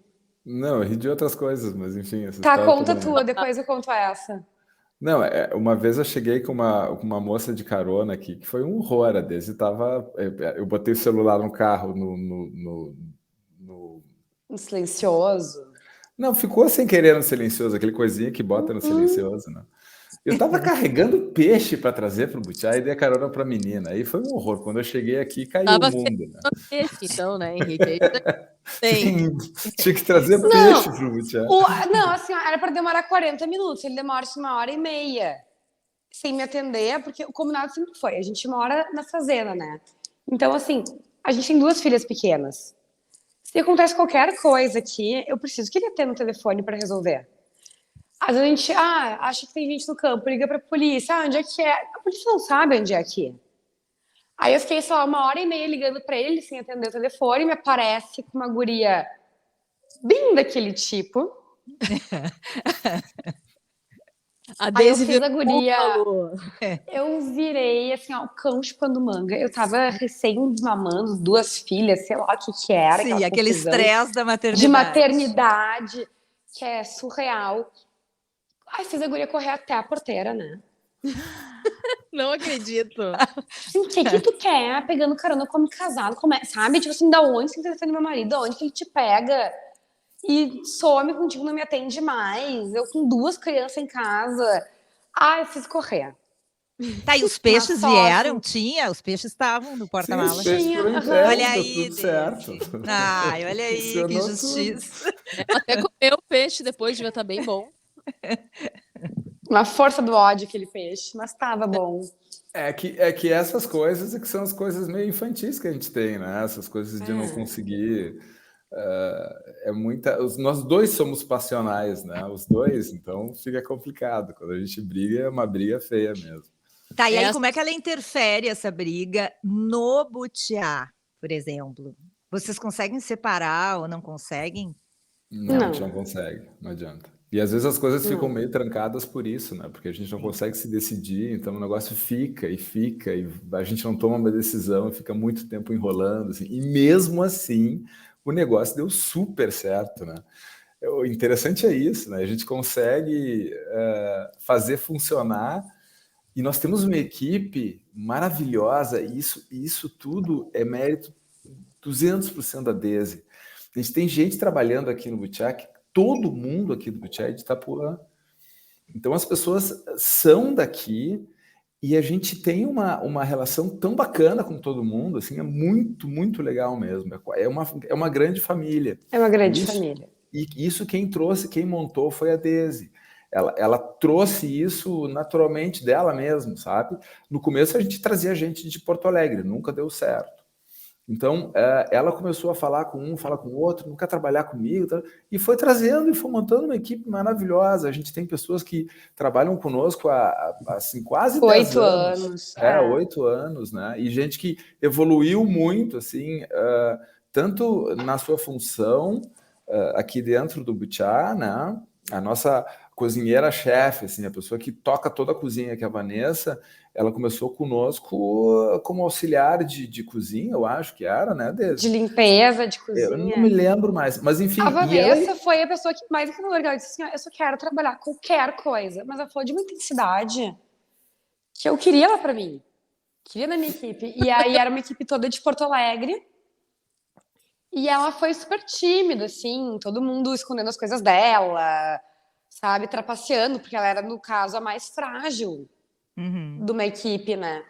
Não, eu ri de outras coisas, mas enfim. Essa Tá, história conta toda- tua, depois eu conto essa. Não, uma vez eu cheguei com uma moça de carona aqui, que foi um horror, a Desi tava... Eu botei o celular no carro, Um silencioso. Não, ficou sem querer no silencioso, aquele coisinha que bota no silencioso, né? Eu tava carregando peixe para trazer para o Butiá e dei a carona para a menina. Aí foi um horror. Quando eu cheguei aqui, caiu Tava o mundo, né? peixe, então, né, Henrique? Aí tem. Sim, tinha que trazer Não, peixe para o Butiá. Não, assim, ó, era para demorar 40 minutos. Ele demora assim, 1h30 sem me atender, porque o combinado sempre foi. A gente mora na fazenda, né? Então, assim, a gente tem 2 filhas pequenas. Se acontece qualquer coisa aqui, eu preciso que ele atenda no telefone para resolver. Às vezes a gente, acha que tem gente no campo, liga pra polícia, onde é que é? A polícia não sabe onde é que é. Aí eu fiquei, sei lá, 1h30 ligando pra ele, sem atender o telefone, me aparece com uma guria bem daquele tipo. A Aí eu Daisy fiz a virou guria, búfalo. eu virei, assim, ó, o cão chupando manga. Eu tava recém-desmamando 2 filhas, sei lá o que era. Sim, aquela aquele confusão estresse da maternidade. de maternidade, que é surreal. Aí fiz a guria correr até a porteira, né? Não acredito. Assim, o que tu quer pegando carona como casado? Sabe? Tipo assim, da onde você tá do meu marido? Da onde que ele te pega? E some contigo, não me atende mais. Eu com 2 crianças em casa. Eu fiz correr. Tá, e os peixes Mas só, vieram? assim, Tinha, os peixes estavam no Sim, os porta-malas. peixes foram Tinha, entregues, Olha tá aí, tudo certo. Daisy. Ai, olha aí, que Funcionou tudo. justiça. Até comer o peixe depois devia estar bem bom. uma força do ódio aquele peixe, mas tava bom. É que essas coisas é que são as coisas meio infantis que a gente tem, né? Essas coisas de não conseguir. Nós 2 somos passionais, né? Os 2, então fica complicado. Quando a gente briga, é uma briga feia mesmo. Tá, e aí como é que ela interfere, essa briga, no Butiá, por exemplo? Vocês conseguem separar ou não conseguem? Não, a gente não consegue, não adianta. E às vezes as coisas ficam meio trancadas por isso, né? Porque a gente não consegue se decidir, então o negócio fica, e a gente não toma uma decisão, e fica muito tempo enrolando, assim. E mesmo assim, o negócio deu super certo, né? O interessante é isso, né? A gente consegue fazer funcionar, e nós temos uma equipe maravilhosa, e isso tudo é mérito 200% da Daisy. A gente tem gente trabalhando aqui no Butiá, todo mundo aqui do Butiá é de Itapuã. Então as pessoas são daqui e a gente tem uma relação tão bacana com todo mundo, assim, é muito, muito legal mesmo. É uma grande família. É uma grande família. E isso quem trouxe, quem montou foi a Daisy. Ela trouxe isso naturalmente dela mesmo, sabe? No começo a gente trazia gente de Porto Alegre, nunca deu certo. Então, ela começou a falar com um, falar com o outro, não quer trabalhar comigo, e foi trazendo e foi montando uma equipe maravilhosa. A gente tem pessoas que trabalham conosco há assim, quase 10 anos. 8 anos, né? E gente que evoluiu muito, assim, tanto na sua função aqui dentro do Butiá, né? A nossa cozinheira-chefe, assim, a pessoa que toca toda a cozinha, que é a Vanessa, ela começou conosco como auxiliar de cozinha, eu acho que era, né, Daisy? De limpeza, de cozinha. Eu não me lembro mais, mas enfim... A Vanessa foi a pessoa que mais me legal. Ela disse assim, eu só quero trabalhar qualquer coisa. Mas ela falou de uma intensidade que eu queria ela pra mim. Queria na minha equipe. E aí era uma equipe toda de Porto Alegre. E ela foi super tímida, assim, todo mundo escondendo as coisas dela, sabe, trapaceando, porque ela era, no caso, a mais frágil de uma equipe, né?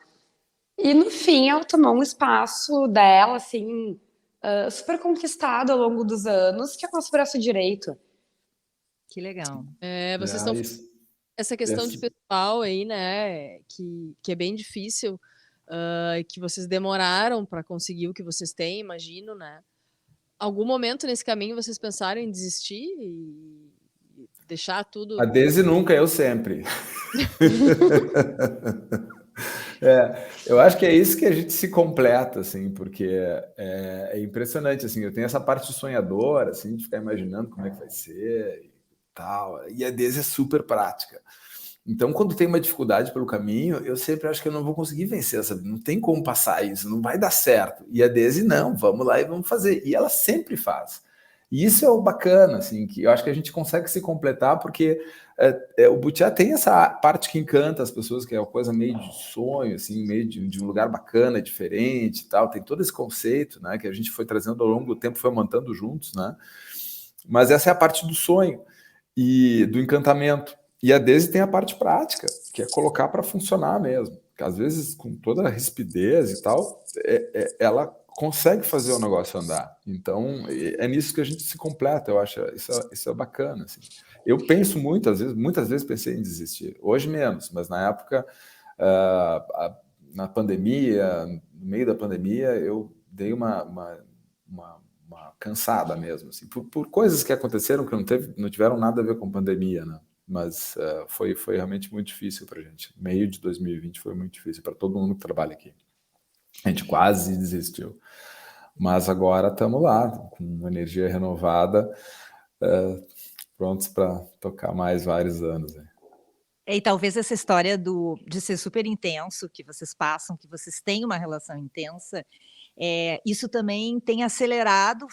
E, no fim, ela tomou um espaço dela, assim, super conquistado ao longo dos anos, que é o nosso braço direito. Que legal. Vocês estão... Essa questão de pessoal aí, né, que é bem difícil, que vocês demoraram para conseguir o que vocês têm, imagino, né? Algum momento nesse caminho vocês pensaram em desistir e deixar tudo? A Daisy nunca, eu sempre. Eu acho que é isso que a gente se completa, assim, porque é impressionante, assim, eu tenho essa parte sonhadora, assim, de ficar imaginando como é que vai ser e tal, e a Daisy é super prática. Então, quando tem uma dificuldade pelo caminho, eu sempre acho que eu não vou conseguir vencer, sabe? Não tem como passar isso, não vai dar certo. E a Daisy, não, vamos lá e vamos fazer. E ela sempre faz. E isso é o bacana, assim, que eu acho que a gente consegue se completar, porque o Butiá tem essa parte que encanta as pessoas, que é uma coisa meio de sonho, assim, meio de um lugar bacana, diferente e tal. Tem todo esse conceito, né, que a gente foi trazendo ao longo do tempo, foi montando juntos, né? Mas essa é a parte do sonho e do encantamento. E a Daisy tem a parte prática, que é colocar para funcionar mesmo. Que às vezes, com toda a rispidez e tal, ela consegue fazer o negócio andar. Então, é nisso que a gente se completa. Eu acho isso é bacana. Assim. Eu penso muitas vezes pensei em desistir. Hoje menos, mas na época, na pandemia, no meio da pandemia, eu dei uma cansada mesmo, assim, por coisas que aconteceram que não tiveram nada a ver com pandemia, né? Mas foi realmente muito difícil para a gente. Meio de 2020 foi muito difícil para todo mundo que trabalha aqui. A gente quase desistiu. Mas agora estamos lá, com energia renovada, prontos para tocar mais vários anos. Né? E talvez essa história de ser super intenso, que vocês passam, que vocês têm uma relação intensa, isso também tem acelerado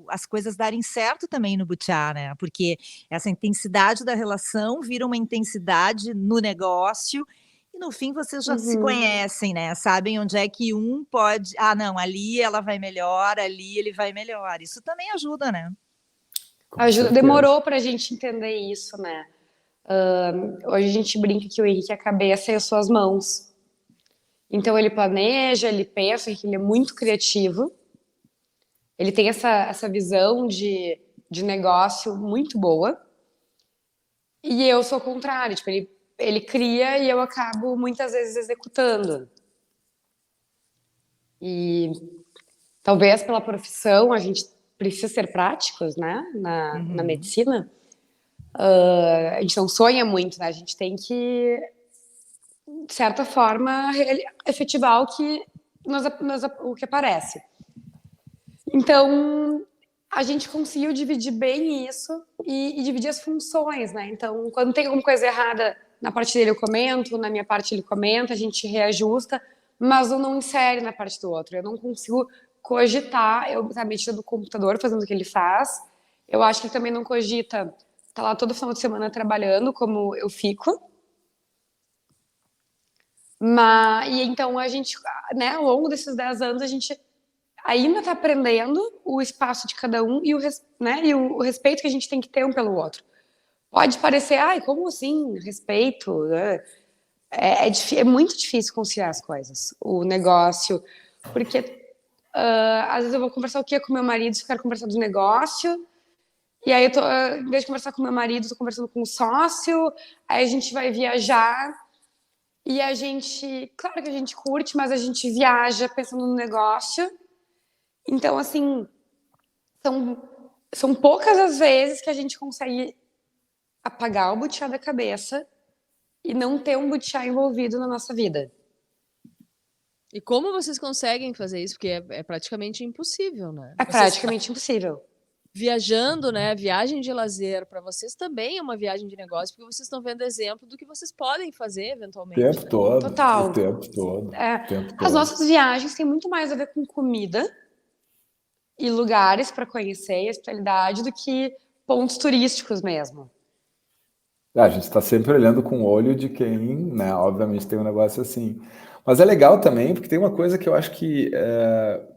as coisas darem certo também no Butiá, né? Porque essa intensidade da relação vira uma intensidade no negócio e no fim vocês já se conhecem, né? Sabem onde é que um pode... Ah, não, ali ela vai melhor, ali ele vai melhor. Isso também ajuda, né? Ajuda. Demorou pra gente entender isso, né? Hoje a gente brinca que o Henrique é a cabeça e eu sou as mãos. Então ele planeja, ele pensa, ele é muito criativo. Ele tem essa visão de negócio muito boa. E eu sou o contrário, tipo, ele cria e eu acabo muitas vezes executando. E talvez pela profissão a gente precisa ser práticos, né? Na medicina. A gente não sonha muito, né? A gente tem que, de certa forma, efetivar o que aparece. Então, a gente conseguiu dividir bem isso e dividir as funções, né? Então, quando tem alguma coisa errada na parte dele eu comento, na minha parte ele comenta, a gente reajusta, mas eu não insere na parte do outro. Eu não consigo cogitar, eu tá metido no computador fazendo o que ele faz. Eu acho que ele também não cogita, tá lá todo final de semana trabalhando como eu fico. E então a gente, né, ao longo desses 10 anos, a gente ainda está aprendendo o espaço de cada um e o respeito que a gente tem que ter um pelo outro. Pode parecer, como assim, respeito? É muito difícil conciliar as coisas, o negócio, porque às vezes eu vou conversar com meu marido, eu quero conversar do negócio, e aí em vez de conversar com meu marido, estou conversando com o sócio, aí a gente vai viajar, e a gente, claro que a gente curte, mas a gente viaja pensando no negócio. Então, assim, são poucas as vezes que a gente consegue apagar o butiá da cabeça e não ter um butiá envolvido na nossa vida. E como vocês conseguem fazer isso? Porque é praticamente impossível, né? É praticamente impossível. Viajando, né? Viagem de lazer para vocês também é uma viagem de negócio, porque vocês estão vendo exemplo do que vocês podem fazer eventualmente. O tempo todo. Total. O tempo todo. As nossas viagens têm muito mais a ver com comida e lugares para conhecer e a especialidade do que pontos turísticos mesmo. A gente está sempre olhando com o olho de quem, né, obviamente tem um negócio assim. Mas é legal também, porque tem uma coisa que eu acho que,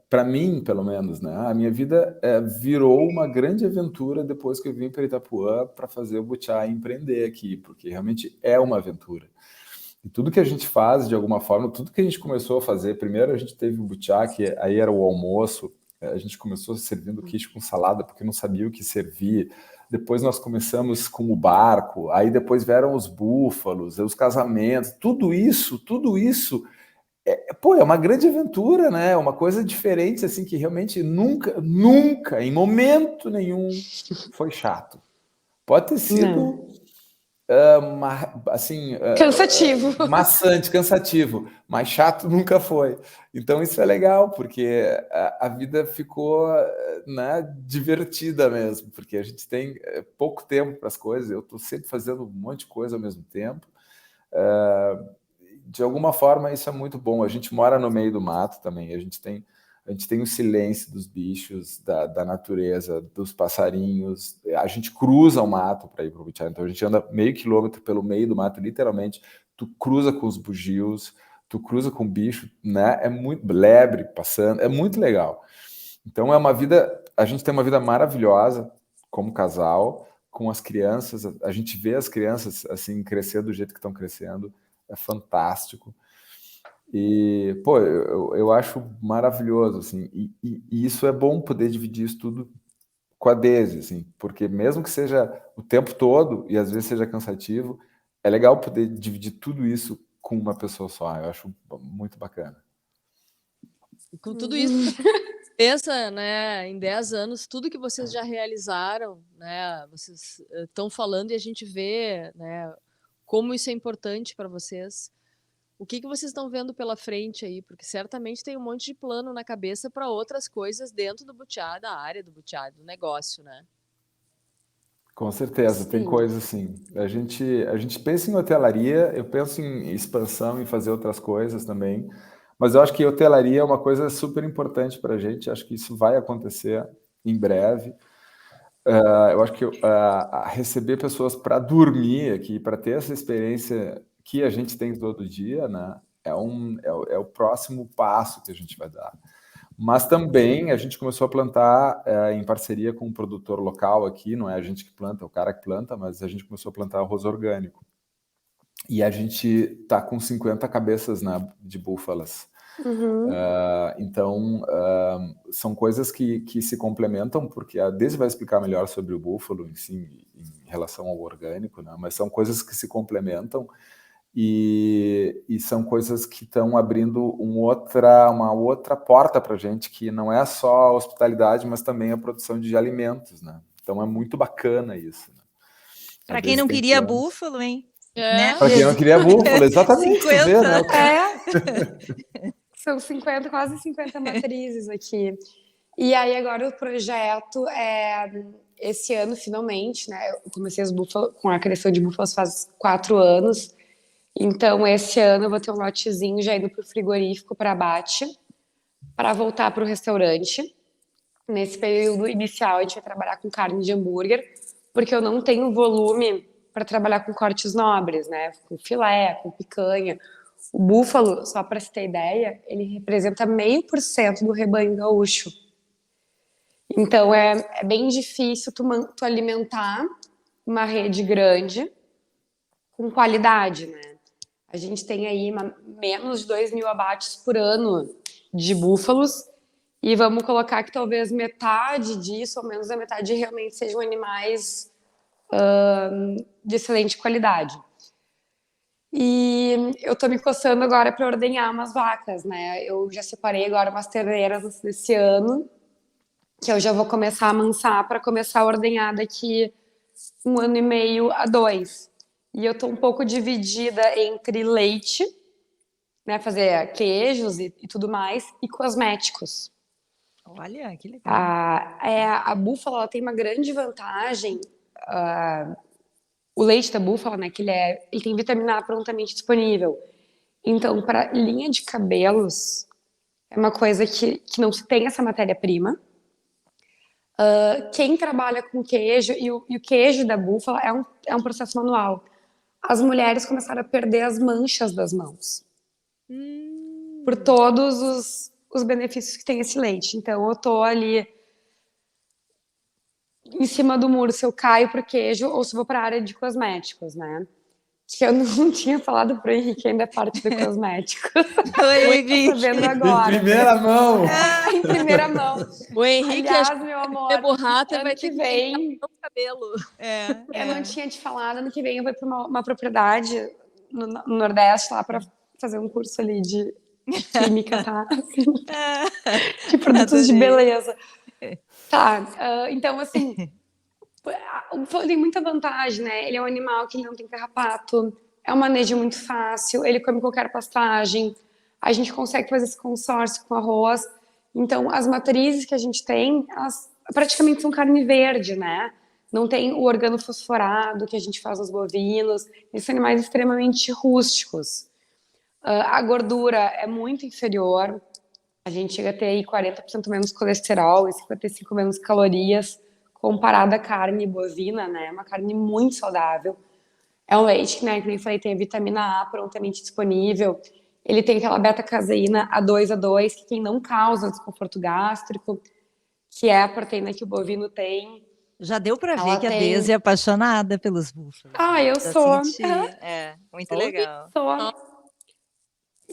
para mim, pelo menos, né, a minha vida virou uma grande aventura depois que eu vim para Itapuã para fazer o Butiá e empreender aqui, porque realmente é uma aventura. E tudo que a gente faz, de alguma forma, tudo que a gente começou a fazer, primeiro a gente teve o Butiá, que aí era o almoço, a gente começou servindo quiche com salada, porque não sabia o que servir. Depois nós começamos com o barco, aí depois vieram os búfalos, os casamentos, tudo isso é uma grande aventura, né? Uma coisa diferente, assim, que realmente nunca, em momento nenhum, foi chato. Pode ter sido... cansativo. Maçante, cansativo, mas chato nunca foi. Então isso é legal, porque a vida ficou, né, divertida mesmo, porque a gente tem pouco tempo para as coisas, eu estou sempre fazendo um monte de coisa ao mesmo tempo. De alguma forma isso é muito bom. A gente mora no meio do mato também, a gente tem o silêncio dos bichos, da natureza, dos passarinhos. A gente cruza o mato para ir para o Butiá. Então a gente anda meio quilômetro pelo meio do mato, literalmente. Tu cruza com os bugios, tu cruza com o bicho, né? É muito lebre passando, é muito legal. Então a gente tem uma vida maravilhosa como casal. com as crianças, a gente vê as crianças assim crescer do jeito que estão crescendo, é fantástico. E, pô, eu acho maravilhoso, assim, e isso é bom poder dividir isso tudo com a Daisy, assim, porque mesmo que seja o tempo todo, e às vezes seja cansativo, é legal poder dividir tudo isso com uma pessoa só, eu acho muito bacana. Com tudo isso, pensa, né, em 10 anos, tudo que vocês já realizaram, né, vocês estão falando e a gente vê, né, como isso é importante para vocês. O que vocês estão vendo pela frente aí? Porque certamente tem um monte de plano na cabeça para outras coisas dentro do Butiá, da área do Butiá, do negócio, né? Com certeza, tem coisa assim. A gente pensa em hotelaria, eu penso em expansão, em fazer outras coisas também, mas eu acho que hotelaria é uma coisa super importante para a gente, acho que isso vai acontecer em breve. Eu acho que receber pessoas para dormir aqui, para ter essa experiência que a gente tem todo dia, né, é o próximo passo que a gente vai dar. Mas também a gente começou a plantar em parceria com um produtor local aqui, não é a gente que planta, é o cara que planta, mas a gente começou a plantar arroz orgânico. E a gente está com 50 cabeças, né, de búfalas. Então, são coisas que se complementam, porque a Daisy vai explicar melhor sobre o búfalo em si, em relação ao orgânico, né? Mas são coisas que se complementam e são coisas que estão abrindo uma outra porta para a gente, que não é só a hospitalidade, mas também a produção de alimentos, né? Então é muito bacana isso. Né? Para quem não queria búfalo, hein? Né? Para quem não queria búfalo, exatamente. 50. Vê, né? São 50, quase 50 matrizes aqui. E aí agora o projeto esse ano, finalmente, né? Eu comecei com a criação de búfalos faz 4 anos. Então, esse ano eu vou ter um lotezinho já indo para o frigorífico, para abate, para voltar para o restaurante. Nesse período inicial, a gente vai trabalhar com carne de hambúrguer, porque eu não tenho volume para trabalhar com cortes nobres, né? Com filé, com picanha. O búfalo, só para você ter ideia, ele representa 0,5% do rebanho gaúcho. Então, é bem difícil tu alimentar uma rede grande com qualidade, né? A gente tem aí menos de 2.000 abates por ano de búfalos e vamos colocar que talvez metade disso, ou menos a metade, realmente sejam animais de excelente qualidade. E eu tô me coçando agora para ordenhar umas vacas, né? Eu já separei agora umas terneiras desse ano, que eu já vou começar a amansar para começar a ordenhar daqui 1 ano e meio a 2. E eu tô um pouco dividida entre leite, né, fazer queijos e tudo mais, e cosméticos. Olha, que legal. A búfala, ela tem uma grande vantagem. O leite da búfala, né, que ele tem vitamina A prontamente disponível. Então, para linha de cabelos, é uma coisa que não se tem essa matéria-prima. Quem trabalha com queijo, e o queijo da búfala é um processo manual. As mulheres começaram a perder as manchas das mãos. Por todos os benefícios que tem esse leite. Então, eu tô ali em cima do muro, se eu caio pro queijo ou se vou para a área de cosméticos, né? Que eu não tinha falado pro Henrique ainda a parte do cosmético. Oi, Henrique. Tô sabendo agora. Em primeira mão! Em primeira mão. O Henrique, aliás, meu amor, borrata vai ano que ter vem... que o cabelo. Eu não tinha te falado, ano que vem eu vou para uma propriedade no Nordeste lá para fazer um curso ali de química, tá? De produtos de beleza. Tá, então assim, o búfalo tem muita vantagem, né? Ele é um animal que não tem carrapato, é um manejo muito fácil, ele come qualquer pastagem, a gente consegue fazer esse consórcio com arroz. Então, as matrizes que a gente tem, elas praticamente são carne verde, né? Não tem o organofosforado que a gente faz nos bovinos, eles são animais extremamente rústicos. A gordura é muito inferior, a gente chega a ter aí 40% menos colesterol e 55% menos calorias comparado à carne bovina, né? É uma carne muito saudável. É um leite que, né, como eu falei, tem a vitamina A prontamente disponível. Ele tem aquela beta-caseína A2A2, que não causa desconforto gástrico, que é a proteína que o bovino tem. Já deu pra Ela ver que a tem- Daisy é apaixonada pelos búfalos. Eu Já sou. senti. É, muito Ouvi. legal. Sou.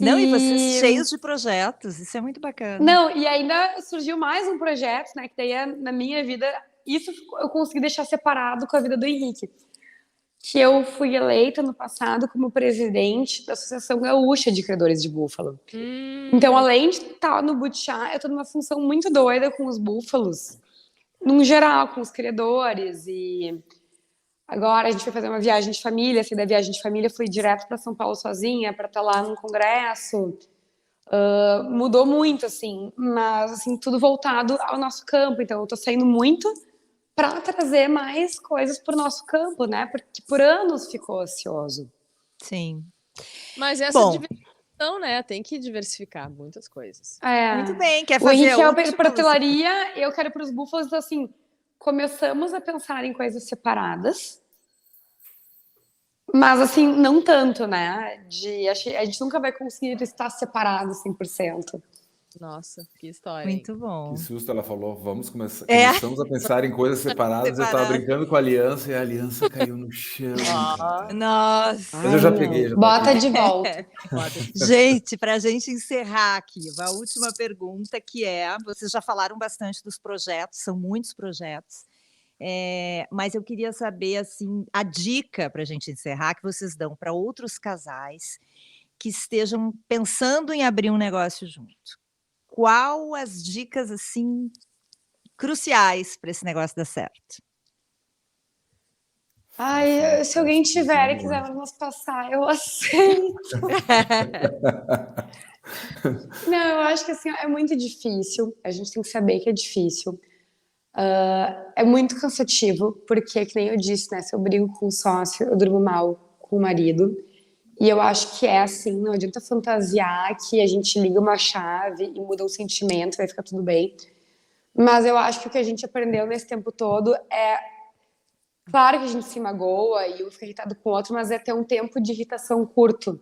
Não, e vocês cheios de projetos, isso é muito bacana. Não, e ainda surgiu mais um projeto, né? Que daí na minha vida, isso eu consegui deixar separado com a vida do Henrique. Que eu fui eleita no passado como presidente da Associação Gaúcha de Criadores de Búfalo. Então, além de estar no Butiá, eu tô numa função muito doida com os búfalos, num geral, com os criadores. E agora a gente vai fazer uma viagem de família. Assim, da viagem de família, fui direto para São Paulo sozinha para estar lá num congresso. Mudou muito, assim, mas assim, tudo voltado ao nosso campo. Então, eu tô saindo muito para trazer mais coisas para o nosso campo, né? Porque por anos ficou ocioso. Sim. Mas essa Bom. diversificação, né? Tem que diversificar muitas coisas. Muito bem, quer O fazer Henrique a é última, para você? telaria, eu quero para os búfalos. Então, assim, começamos a pensar em coisas separadas, mas assim, não tanto, né? A gente nunca vai conseguir estar separado 100%. Nossa, que história. Hein? Muito bom. Que susto, ela falou, vamos começar. É. Começamos a pensar em coisas separadas. Eu tava brincando com a aliança e a aliança caiu no chão. cara. Nossa. Mas eu já peguei. Já Bota peguei. de volta. Gente, para a gente encerrar aqui, a última pergunta que é, vocês já falaram bastante dos projetos, são muitos projetos, mas eu queria saber, assim, a dica para a gente encerrar que vocês dão para outros casais que estejam pensando em abrir um negócio junto. Qual as dicas, assim, cruciais para esse negócio dar certo? Ai, se alguém tiver e quiser nos passar, eu aceito. Não, eu acho que assim, é muito difícil. A gente tem que saber que é difícil. É muito cansativo, porque, que nem eu disse, né? Se eu brigo com o sócio, eu durmo mal com o marido. E eu acho que é assim, não adianta fantasiar que a gente liga uma chave e muda o sentimento, vai ficar tudo bem. Mas eu acho que o que a gente aprendeu nesse tempo todo é... Claro que a gente se magoa e um fica irritado com o outro, mas é ter um tempo de irritação curto.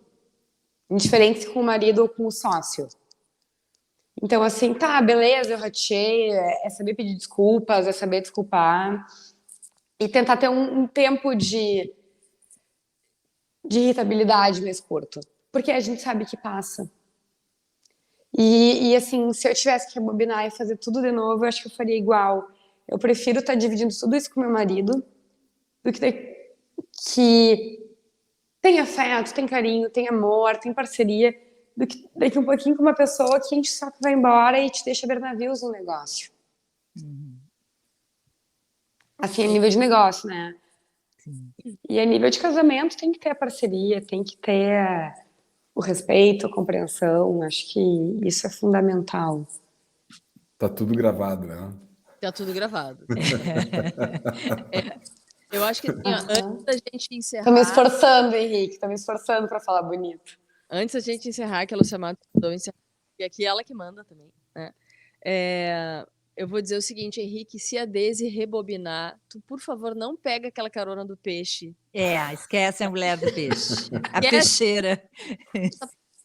Indiferente se com o marido ou com o sócio. Então, assim, tá, beleza, eu ratei, é saber pedir desculpas, é saber desculpar. E tentar ter um tempo de irritabilidade mais curto. Porque a gente sabe que passa. E assim, se eu tivesse que rebobinar e fazer tudo de novo, eu acho que eu faria igual. Eu prefiro estar dividindo tudo isso com meu marido do que tem afeto, tem carinho, tem amor, tem parceria, do que daqui um pouquinho com uma pessoa que enche o saco, vai embora e te deixa ver navios no negócio. Assim, a nível de negócio, né? Sim. E a nível de casamento tem que ter a parceria, tem que ter o respeito, a compreensão. Acho que isso é fundamental. Tá tudo gravado, né? Tá tudo gravado. Eu acho que assim, ó, antes da gente encerrar... Tô me esforçando, Henrique. Tô me esforçando pra falar bonito. Antes da gente encerrar, que a Lúcia Matos mandou encerrar, e aqui ela que manda também, né? Eu vou dizer o seguinte, Henrique, se a Daisy rebobinar, tu, por favor, não pega aquela carona do peixe. Esquece a mulher do peixe. A Esquece. peixeira.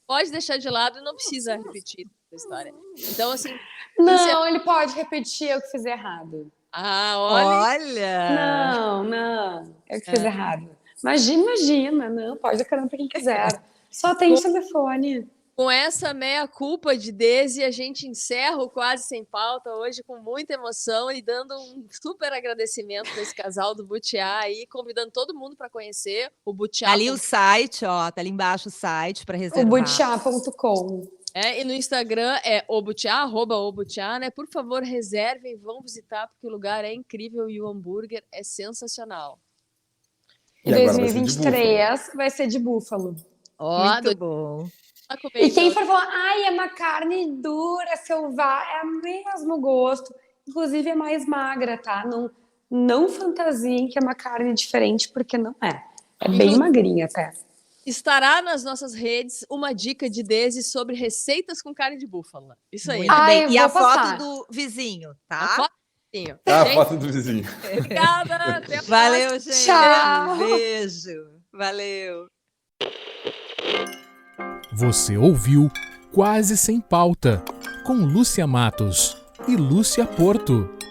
Pode deixar de lado e não precisa repetir essa história. Então, assim... Não, ele pode repetir eu que fiz errado. Ah, olha! Não. Eu que fiz errado. Imagina. Não, pode dar carona pra quem quiser. Só tem telefone. Com essa meia-culpa de Daisy, a gente encerra o Quase Sem Pauta hoje com muita emoção e dando um super agradecimento desse casal do Butiá aí, convidando todo mundo para conhecer o Butiá. Ali o site, ó, tá ali embaixo o site para reservar. Obutiá.com. E no Instagram é @obutiá, né? Por favor, reservem, vão visitar, porque o lugar é incrível e o hambúrguer é sensacional. Em 2023 vai ser de búfalo. Muito bom. E quem for falar, é uma carne dura, selvagem, é o mesmo gosto. Inclusive é mais magra, tá? Não fantasiem que é uma carne diferente, porque não é. É bem magrinha até. Estará nas nossas redes uma dica de Daisy sobre receitas com carne de búfala. Isso aí. Muito bem. E a passar. foto do vizinho, tá? A foto do vizinho. A foto do vizinho. Obrigada. Até a Valeu, próxima. gente. Tchau. Beijo. Valeu. Você ouviu Quase Sem Pauta, com Lúcia Matos e Lúcia Porto.